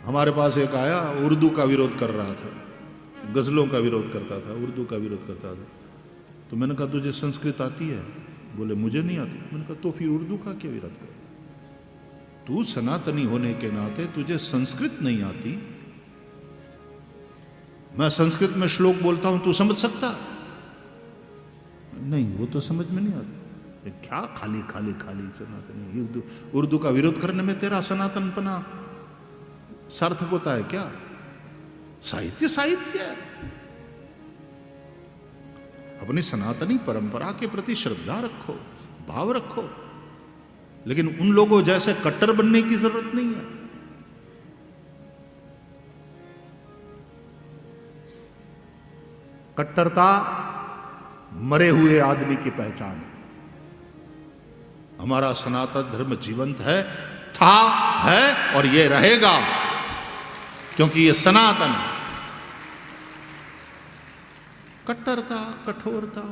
हमारे पास एक आया, उर्दू का विरोध कर रहा था, गजलों का विरोध करता था, उर्दू का विरोध करता था। तो मैंने कहा तुझे संस्कृत आती है? बोले मुझे नहीं आती। मैंने कहा तो फिर उर्दू का क्या विरोध कर? तू सनातनी होने के नाते तुझे संस्कृत नहीं आती, मैं संस्कृत में श्लोक बोलता हूं, तू समझ सकता? नहीं, वो तो समझ में नहीं आता। क्या खाली खाली खाली सनातनी, उर्दू का विरोध करने में तेरा सनातनपना सार्थक होता है क्या? साहित्य साहित्य है। अपनी सनातनी परंपरा के प्रति श्रद्धा रखो, भाव रखो, लेकिन उन लोगों जैसे कट्टर बनने की जरूरत नहीं है। कट्टरता मरे हुए आदमी की पहचान है। हमारा सनातन धर्म जीवंत है, था, है और ये रहेगा, क्योंकि ये सनातन है। कट्टरता, कठोरता,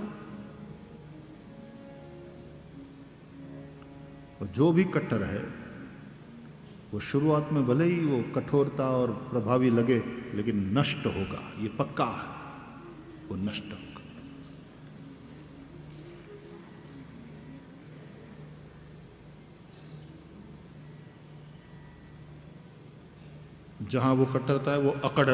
जो भी कट्टर है वो शुरुआत में भले ही वो कठोरता और प्रभावी लगे, लेकिन नष्ट होगा, ये पक्का है, वो नष्ट होगा। जहां वो कट्टरता है वो अकड़,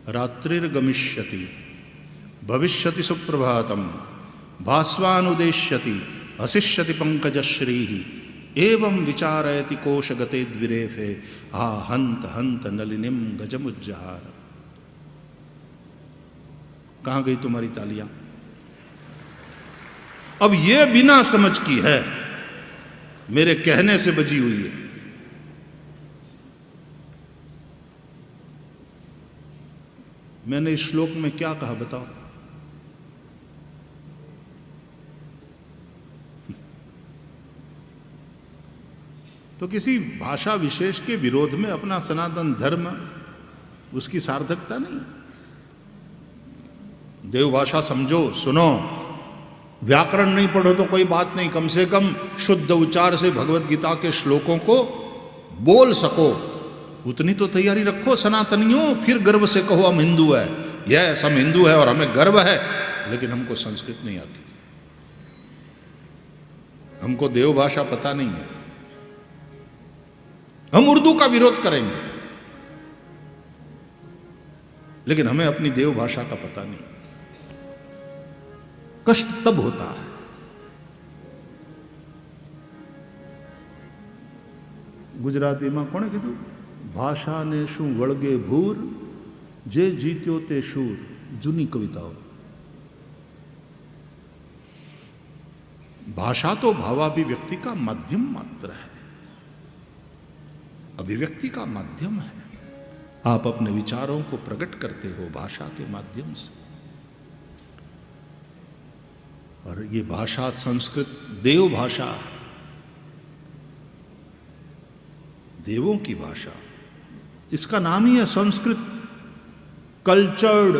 रात्रिर्गमिष्यति भविष्यति सुप्रभातम भास्वानुदेश्यति हसिष्यति पंकजश्रीः एवं विचारयति कोशगते द्विरेफे हा हंत हंत नलिनीम गजमुज्जहार। कहां गई तुम्हारी तालियां? अब ये बिना समझ की है, मेरे कहने से बजी हुई है। मैंने इस श्लोक में क्या कहा बताओ? तो किसी भाषा विशेष के विरोध में अपना सनातन धर्म, उसकी सार्थकता नहीं। देवभाषा समझो, सुनो, व्याकरण नहीं पढ़ो तो कोई बात नहीं, कम से कम शुद्ध उच्चार से भगवत गीता के श्लोकों को बोल सको, उतनी तो तैयारी रखो सनातनियों। फिर गर्व से कहो हम हिंदू है, यस हम हिंदू है और हमें गर्व है, लेकिन हमको संस्कृत नहीं आती, हमको देवभाषा पता नहीं है, हम उर्दू का विरोध करेंगे, लेकिन हमें अपनी देवभाषा का पता नहीं। कष्ट तब होता है गुजराती में कोने कीधु, भाषा ने शू वळगे भूर जे जीत्यो ते शूर। जूनी कविताओं। भाषा तो भावाभिव्यक्ति का माध्यम मात्र है, अभिव्यक्ति का माध्यम है। आप अपने विचारों को प्रकट करते हो भाषा के माध्यम से, और ये भाषा संस्कृत देव भाषा है, देवों की भाषा, इसका नाम ही है संस्कृत। कल्चर्ड,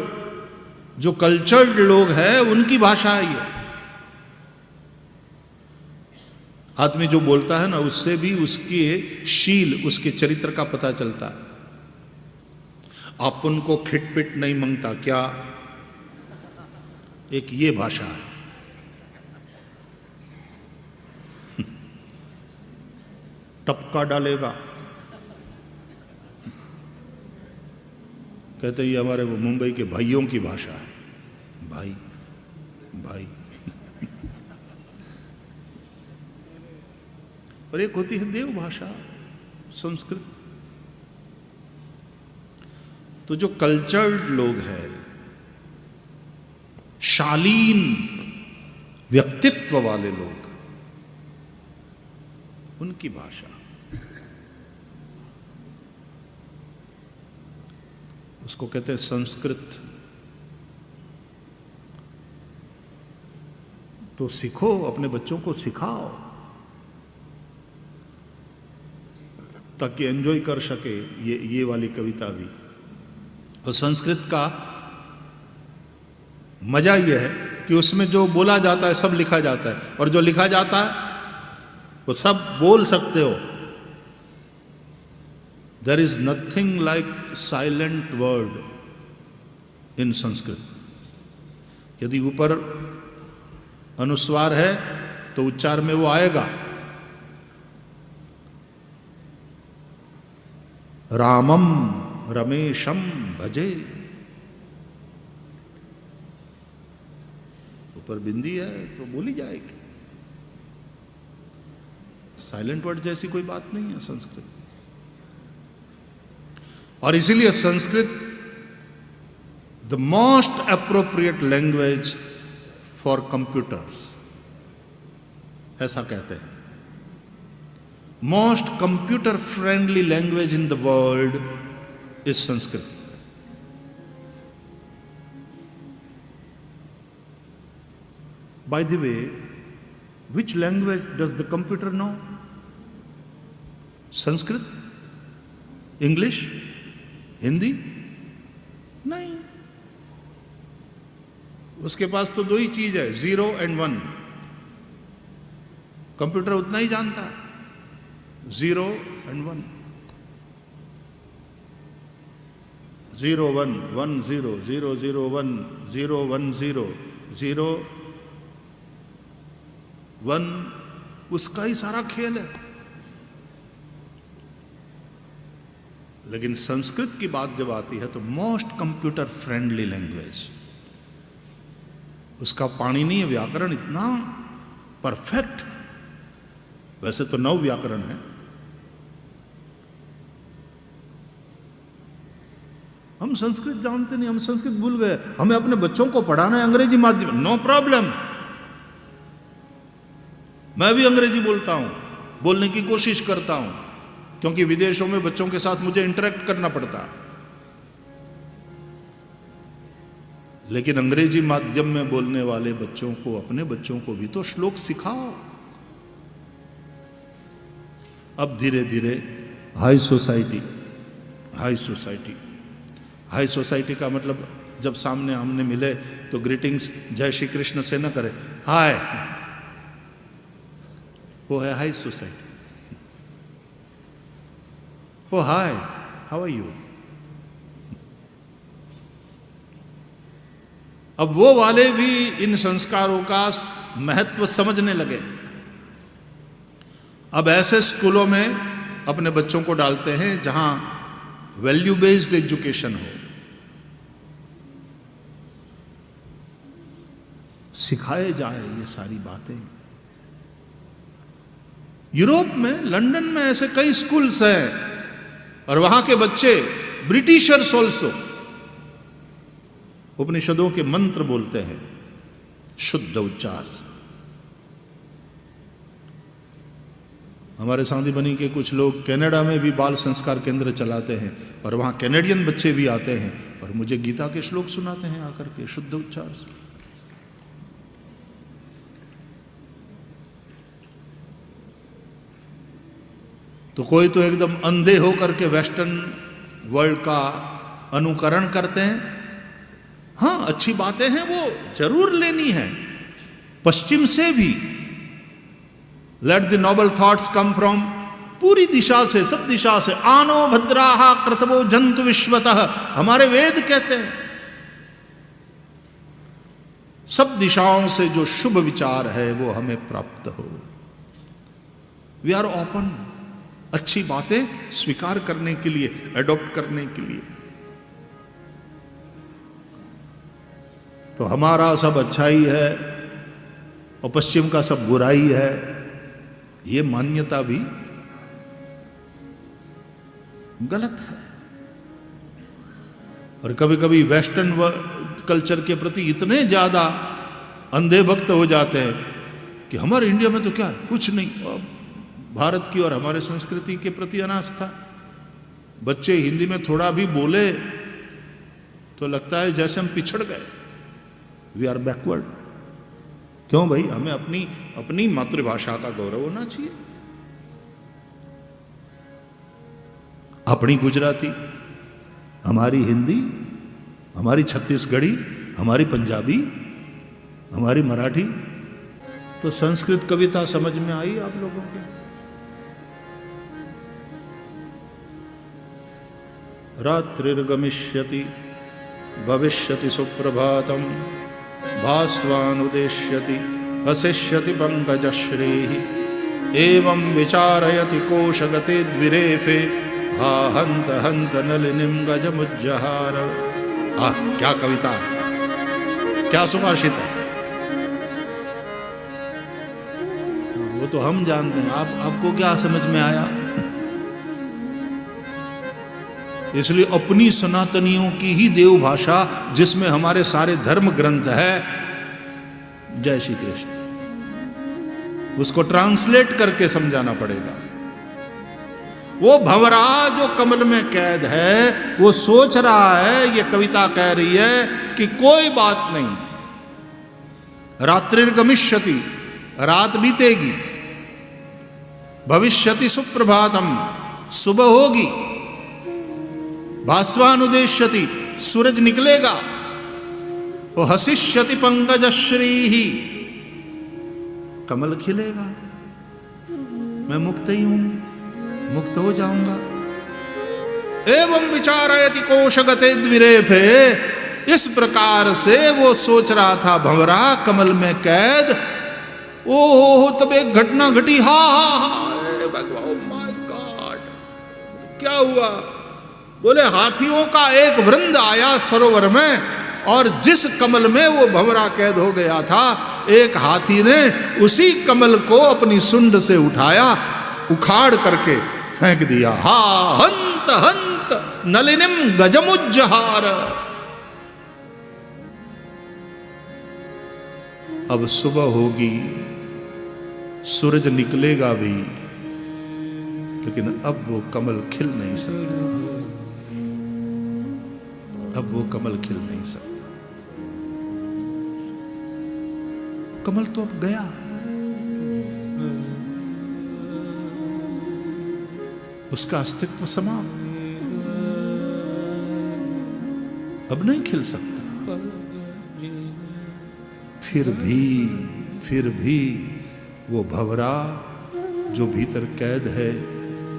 जो कल्चर्ड लोग हैं उनकी भाषा है ये। आदमी जो बोलता है ना, उससे भी उसके शील, उसके चरित्र का पता चलता है। अपन को खिटपिट नहीं मांगता क्या, एक ये भाषा है। टपका डालेगा, कहते ये हमारे मुंबई के भाइयों की भाषा है। भाई भाई और एक होती है देव भाषा संस्कृत। तो जो कल्चर्ड लोग हैं, शालीन व्यक्तित्व वाले लोग, उनकी भाषा, उसको कहते हैं संस्कृत। तो सीखो, अपने बच्चों को सिखाओ ताकि एंजॉय कर सके ये वाली कविता भी। और संस्कृत का मजा यह है कि उसमें जो बोला जाता है सब लिखा जाता है, और जो लिखा जाता है वो सब बोल सकते हो। There is nothing like silent word in Sanskrit. यदि ऊपर अनुस्वार है तो उच्चार में वो आएगा। रामम रमेशम भजे, ऊपर बिंदी है तो बोली जाएगी। साइलेंट वर्ड जैसी कोई बात नहीं है संस्कृत। और इसीलिए Sanskrit the most appropriate language for computers, ऐसा कहते हैं। Most computer friendly language in the world is Sanskrit. By the way, which language does the computer know? Sanskrit, English, Hindi? नहीं। उसके पास तो दो ही चीज है, 0 and 1। कंप्यूटर उतना ही जानता है, 0 and 1। 0 1 1 0 0 0 1 0 1 0 0 1, उसका ही सारा खेल है। लेकिन संस्कृत की बात जब आती है तो मोस्ट कंप्यूटर फ्रेंडली लैंग्वेज, उसका पाणिनीय व्याकरण इतना परफेक्ट। वैसे तो 9 व्याकरण है, हम संस्कृत जानते नहीं, हम संस्कृत भूल गए। हमें अपने बच्चों को पढ़ाना है अंग्रेजी माध्यम, नो प्रॉब्लम। मैं भी अंग्रेजी बोलता हूं, बोलने की कोशिश करता हूं, क्योंकि विदेशों में बच्चों के साथ मुझे इंटरेक्ट करना पड़ता है। लेकिन अंग्रेजी माध्यम में बोलने वाले बच्चों को, अपने बच्चों को भी तो श्लोक सिखाओ। अब धीरे धीरे high society, high society, high society का मतलब जब सामने आमने मिले तो ग्रीटिंग्स जय श्री कृष्ण से न करे, हाय, वो है high society. Oh hi, how are you. अब वो वाले भी इन संस्कारों का महत्व समझने लगे। अब ऐसे स्कूलों में अपने बच्चों को डालते हैं जहां वैल्यू बेस्ड एजुकेशन हो, सिखाए जाए ये सारी बातें। यूरोप में, लंदन में ऐसे कई स्कूल्स हैं, और वहां के बच्चे ब्रिटिशर्स ऑल्सो उपनिषदों के मंत्र बोलते हैं शुद्ध उच्चार से। हमारे सांदी बनी के कुछ लोग कनाडा में भी बाल संस्कार केंद्र चलाते हैं, और वहां कैनेडियन बच्चे भी आते हैं और मुझे गीता के श्लोक सुनाते हैं आकर के शुद्ध उच्चार से। तो कोई तो एकदम अंधे होकर के वेस्टर्न वर्ल्ड का अनुकरण करते हैं। हाँ, अच्छी बातें हैं, वो जरूर लेनी है पश्चिम से भी। Let the Nobel thoughts come from, पूरी दिशा से, सब दिशा से। आनो भद्राहा क्रतवो जंतु विश्वतः, हमारे वेद कहते हैं। सब दिशाओं से जो शुभ विचार है वो हमें प्राप्त हो। वी आर ओपन, अच्छी बातें स्वीकार करने के लिए, एडॉप्ट करने के लिए। तो हमारा सब अच्छाई है और पश्चिम का सब बुराई है, ये मान्यता भी गलत है। और कभी कभी वेस्टर्न कल्चर के प्रति इतने ज्यादा अंधे भक्त हो जाते हैं कि हमारे इंडिया में तो क्या है, कुछ नहीं। भारत की और हमारे संस्कृति के प्रति अनास्था। बच्चे हिंदी में थोड़ा भी बोले तो लगता है जैसे हम पिछड़ गए, वी आर बैकवर्ड। क्यों भाई, हमें अपनी मातृभाषा का गौरव होना चाहिए। अपनी गुजराती, हमारी हिंदी, हमारी छत्तीसगढ़ी, हमारी पंजाबी, हमारी मराठी। तो संस्कृत कविता समझ में आई आप लोगों के? रात्रिर्गमिष्यति भविष्यति सुप्रभातम भास्वानुदेश्यति हसिष्यति पंकजश्रीः एवं विचारयति कोशगते द्विरेफे हा हंत हंत नलिनीं गजमुज्जहार। क्या कविता है, क्या सुभाषित है। वो तो हम जानते हैं, आपको क्या समझ में आया? इसलिए अपनी सनातनियों की ही देव भाषा, जिसमें हमारे सारे धर्म ग्रंथ है, जय श्री कृष्ण, उसको ट्रांसलेट करके समझाना पड़ेगा। वो भंवरा जो कमल में कैद है, वो सोच रहा है, ये कविता कह रही है कि कोई बात नहीं, रात्रिर्गमिष्यति, रात बीतेगी, भविष्यति सुप्रभातम, सुबह होगी, भास्वानुदेश्यति, सूरज निकलेगा, वो हसिष्यति पंकजश्रीः, कमल खिलेगा, मैं मुक्त ही हूं, मुक्त हो जाऊंगा। एवं विचारयति कोशगते द्विरेफे, इस प्रकार से वो सोच रहा था भंवरा कमल में कैद। ओहो, तब एक घटना घटी। हा हा हा, भगवान, माय गॉड, क्या हुआ? बोले हाथियों का एक वृंद आया सरोवर में, और जिस कमल में वो भंवरा कैद हो गया था, एक हाथी ने उसी कमल को अपनी सुंड से उठाया, उखाड़ करके फेंक दिया। हा हंत हंत नलिनीं गजमुज्जहार। अब सुबह होगी, सूरज निकलेगा भी, लेकिन अब वो कमल खिल नहीं सकता, अब वो कमल खिल नहीं सकता। कमल तो अब गया, उसका अस्तित्व समाप्त, अब नहीं खिल सकता। फिर भी वो भंवरा जो भीतर कैद है,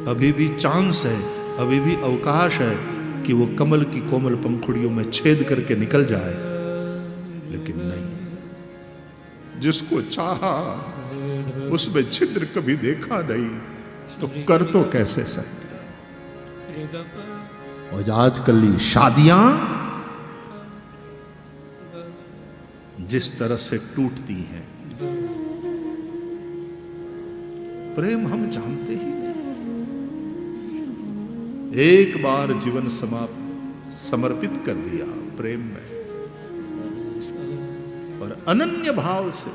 अभी भी चांस है, अभी भी अवकाश है कि वो कमल की कोमल पंखुड़ियों में छेद करके निकल जाए, लेकिन नहीं। जिसको चाहा उसमें छिद्र कभी देखा नहीं, तो कर तो कैसे सकते। और आजकल ये शादियां जिस तरह से टूटती हैं, प्रेम हम जानते ही नहीं। एक बार जीवन समर्पित कर दिया प्रेम में, और अनन्य भाव से